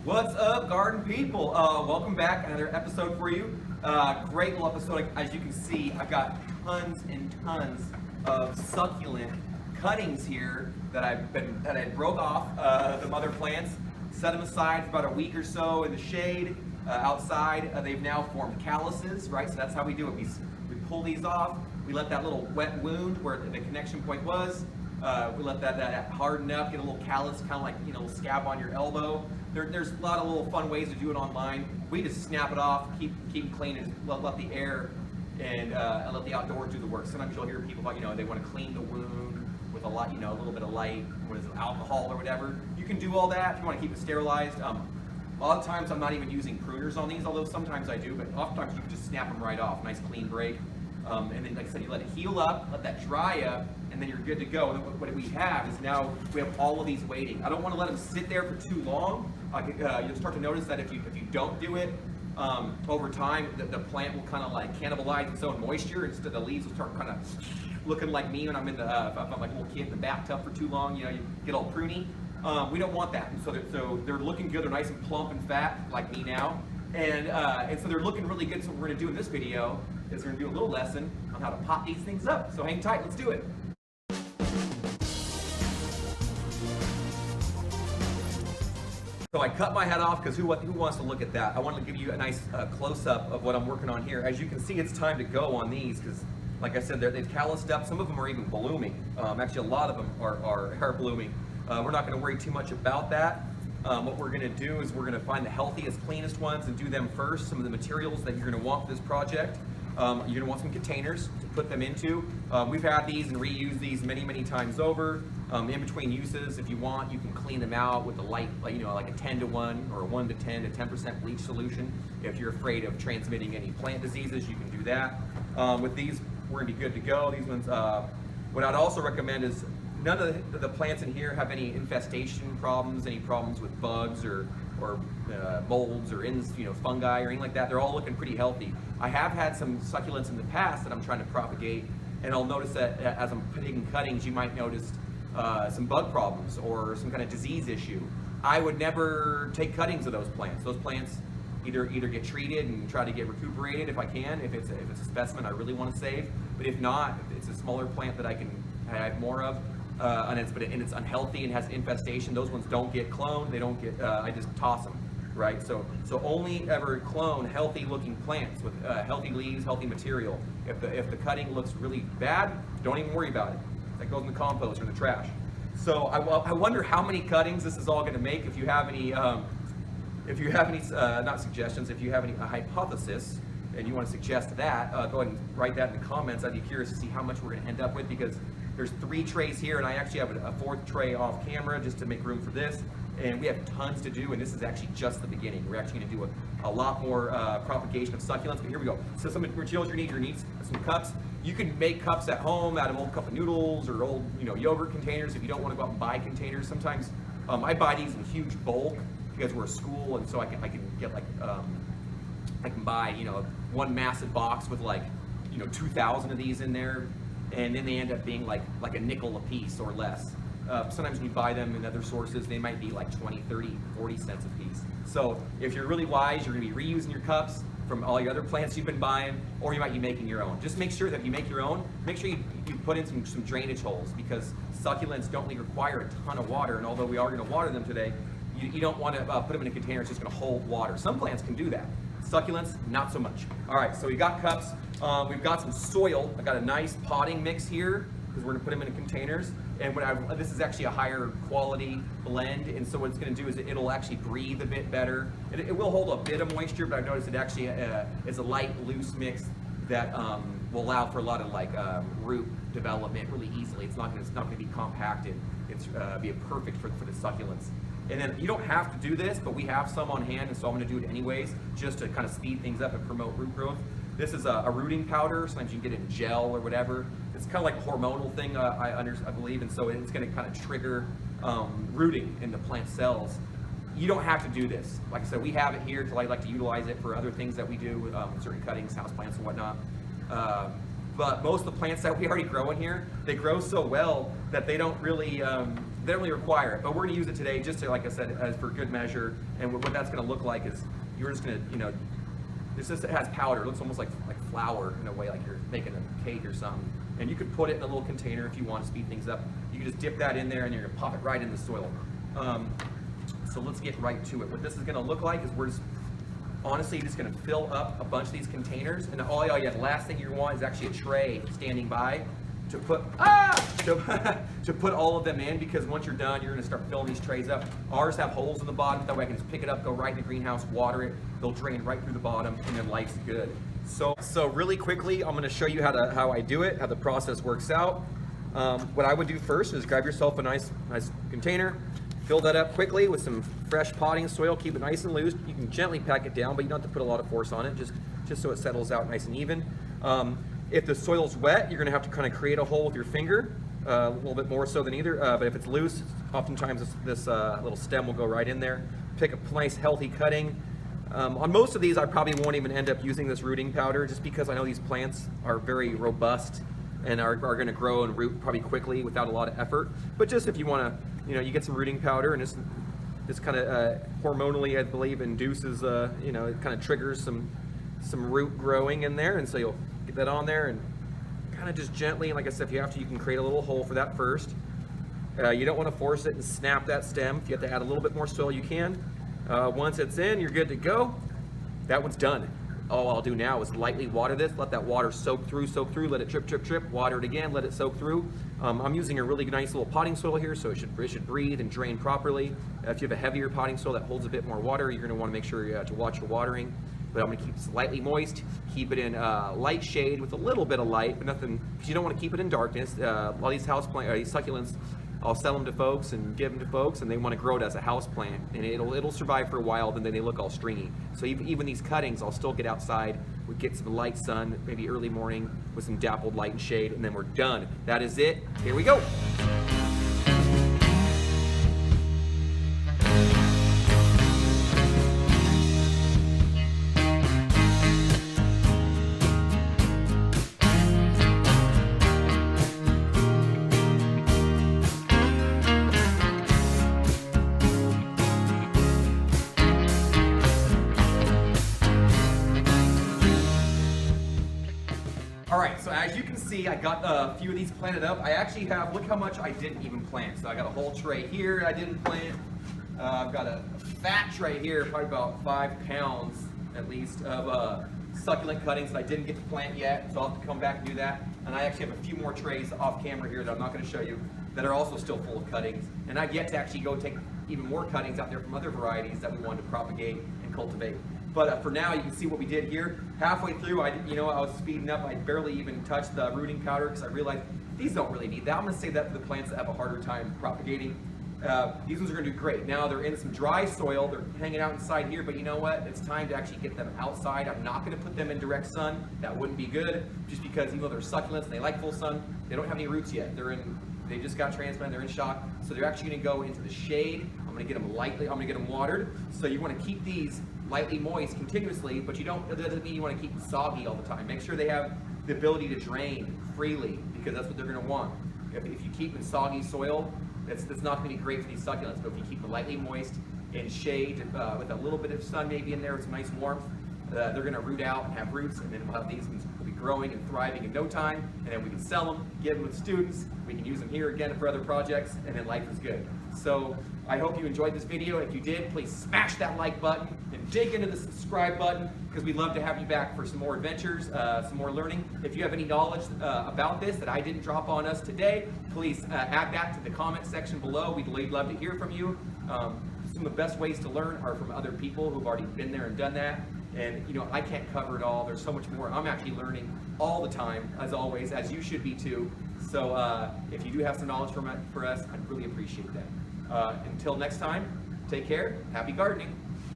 What's up, garden people? Welcome back. Another episode for you. Great little episode. As you can see, I've got tons and tons of succulent cuttings here that I broke off the mother plants, set them aside for about a week or so in the shade outside. They've now formed calluses, right? So that's how we do it. We pull these off. We let that little wet wound where the connection point was. We let that harden up, get a little callus, kind of like a little scab on your elbow. There's a lot of little fun ways to do it online. We just snap it off, keep it clean, and let the air and let the outdoors do the work. Sometimes you'll hear people about, they want to clean the wound with a little bit of light, with alcohol or whatever. You can do all that if you want to keep it sterilized. A lot of times I'm not even using pruners on these, although sometimes I do, but oftentimes you can just snap them right off. Nice clean break. And then, like I said, you let it heal up, let that dry up, and then you're good to go. And what we have is now we have all of these waiting. I don't want to let them sit there for too long. You'll start to notice that if you don't do it, over time, the plant will kind of like cannibalize its own moisture. Instead, the leaves will start kind of looking like me when I'm if I'm like a little kid in the bathtub for too long. You get all pruny. We don't want that. And so they're looking good. They're nice and plump and fat, like me now. And so they're looking really good. So what we're going to do in this video is we're going to do a little lesson on how to pot these things up. So hang tight, let's do it. So I cut my head off because who wants to look at that? I want to give you a nice close-up of what I'm working on here. As you can see, it's time to go on these because, like I said, they've calloused up. Some of them are even blooming. Actually, a lot of them are blooming. We're not going to worry too much about that. What we're going to do is we're going to find the healthiest, cleanest ones and do them first. Some of the materials that you're going to want for this project. You're going to want some containers to put them into. We've had these and reused these many times over. In between uses, if you want, you can clean them out with a light, like a 10-to-1 or a 1-to-10 to 10% bleach solution. If you're afraid of transmitting any plant diseases, you can do that. With these, we're going to be good to go. These ones, what I'd also recommend is none of the plants in here have any infestation problems, any problems with bugs or molds or fungi or anything like that. They're all looking pretty healthy. I have had some succulents in the past that I'm trying to propagate, and I'll notice that as I'm putting cuttings, you might notice some bug problems or some kind of disease issue. I would never take cuttings of those plants. Those plants either get treated and try to get recuperated if I can, if it's a specimen I really want to save. But if not, if it's a smaller plant that I have more of, and it's unhealthy and has infestation, those ones don't get cloned. They don't get. I just toss them, right? So only ever clone healthy looking plants with healthy leaves, healthy material. If the cutting looks really bad, don't even worry about it. That goes in the compost or the trash. So I wonder how many cuttings this is all going to make. If you have any, not suggestions, if you have any hypothesis and you want to suggest that, go ahead and write that in the comments. I'd be curious to see how much we're going to end up with, because there's 3 trays here, and I actually have a 4th tray off camera just to make room for this. And we have tons to do, and this is actually just the beginning. We're actually going to do a lot more propagation of succulents, but here we go. So some materials you need some cups. You can make cups at home out of old cup of noodles or old yogurt containers if you don't want to go out and buy containers. Sometimes I buy these in huge bulk because we're a school, and so I can get like I can buy one massive box with 2,000 of these in there, and then they end up being like a nickel a piece or less. Sometimes when you buy them in other sources, they might be like 20, 30, 40 cents a piece. So if you're really wise, you're going to be reusing your cups from all your other plants you've been buying, or you might be making your own. Just make sure that if you make your own, make sure you put in some drainage holes, because succulents don't really require a ton of water, and although we are going to water them today, you don't want to put them in a container that's just going to hold water. Some plants can do that. Succulents, not so much. All right, so we got cups. We've got some soil. I got a nice potting mix here because we're going to put them in containers. And this is actually a higher quality blend, and so what it's going to do is it'll actually breathe a bit better. It will hold a bit of moisture, but I've noticed it actually is a light, loose mix that will allow for a lot of root development really easily. It's not going to be compacted. It's be perfect for the succulents. And then you don't have to do this, but we have some on hand, and so I'm going to do it anyways, just to kind of speed things up and promote root growth. This is a rooting powder. Sometimes you can get it in gel or whatever. It's kind of like a hormonal thing, I believe, and so it's going to kind of trigger rooting in the plant cells. You don't have to do this. Like I said, we have it here because I like to utilize it for other things that we do, certain cuttings, houseplants and whatnot. But most of the plants that we already grow in here, they grow so well that they don't really they don't really require it, but we're gonna use it today just to, like I said, as for good measure. And what that's gonna look like is you're just gonna, you know, it's just, it has powder. It looks almost like flour in a way, like you're making a cake or something. And you could put it in a little container if you want to speed things up. You can just dip that in there and you're gonna pop it right in the soil. So let's get right to it. What this is gonna look like is we're just, honestly, just gonna fill up a bunch of these containers. And all you have, the last thing you want is actually a tray standing by to put to put all of them in, because once you're done, you're gonna start filling these trays up. Ours have holes in the bottom, that way I can just pick it up, go right in the greenhouse, water it, they'll drain right through the bottom, and then life's good. So really quickly, I'm gonna show you how I do it, how the process works out. What I would do first is grab yourself a nice container, fill that up quickly with some fresh potting soil, keep it nice and loose. You can gently pack it down, but you don't have to put a lot of force on it, just so it settles out nice and even. If the soil's wet, you're gonna have to kind of create a hole with your finger, a little bit more so than either, but if it's loose, oftentimes this little stem will go right in there. Pick a nice healthy cutting. On most of these, I probably won't even end up using this rooting powder, just because I know these plants are very robust and are going to grow and root probably quickly without a lot of effort. But just if you want to, you know, you get some rooting powder, and this kind of hormonally, I believe, induces, you know, it kind of triggers some root growing in there, and so you'll get that on there and kind of just gently, and like I said, if you have to, you can create a little hole for that first. You don't want to force it and snap that stem. If you have to add a little bit more soil, you can. Once it's in, you're good to go. That one's done. All I'll do now is lightly water this, let that water soak through, let it drip, water it again, let it soak through. I'm using a really nice little potting soil here, so it should breathe and drain properly. If you have a heavier potting soil that holds a bit more water, you're gonna wanna make sure to watch your watering. But I'm gonna keep it slightly moist, keep it in light shade with a little bit of light, but nothing, because you don't wanna keep it in darkness. A lot of these these succulents, I'll sell them to folks and give them to folks, and they want to grow it as a house plant, and it'll survive for a while, but then they look all stringy. So even these cuttings, I'll still get outside, we get some light sun, maybe early morning with some dappled light and shade, and then we're done. That is it. Here we go. All right, so as you can see, I got a few of these planted up. I actually have, look how much I didn't even plant. So I got a whole tray here I didn't plant. I've got a fat tray here, probably about 5 pounds at least, of succulent cuttings that I didn't get to plant yet. So I'll have to come back and do that. And I actually have a few more trays off camera here that I'm not gonna show you that are also still full of cuttings. And I've yet to actually go take even more cuttings out there from other varieties that we wanted to propagate and cultivate. But for now, you can see what we did here. Halfway through, I was speeding up. I barely even touched the rooting powder because I realized these don't really need that. I'm gonna save that for the plants that have a harder time propagating. These ones are gonna do great. Now they're in some dry soil. They're hanging out inside here, but you know what? It's time to actually get them outside. I'm not gonna put them in direct sun. That wouldn't be good, just because even though they're succulents and they like full sun, they don't have any roots yet. They just got transplanted, they're in shock. So they're actually gonna go into the shade. I'm gonna get them watered. So you wanna keep these lightly moist continuously, but it doesn't mean you want to keep them soggy all the time. Make sure they have the ability to drain freely, because that's what they're going to want. If you keep in soggy soil, that's not going to be great for these succulents. But if you keep them lightly moist in shade with a little bit of sun maybe in there with some nice warmth, they're going to root out and have roots, and then we'll have these ones will be growing and thriving in no time, and then we can sell them, give them to students, we can use them here again for other projects, and then life is good. So I hope you enjoyed this video. If you did, please smash that like button and dig into the subscribe button, because we'd love to have you back for some more adventures, some more learning. If you have any knowledge about this that I didn't drop on us today, please add that to the comment section below. We'd love to hear from you. Some of the best ways to learn are from other people who've already been there and done that. And I can't cover it all. There's so much more. I'm actually learning all the time, as always, as you should be too. So if you do have some knowledge for us, I'd really appreciate that. Until next time, take care. Happy gardening.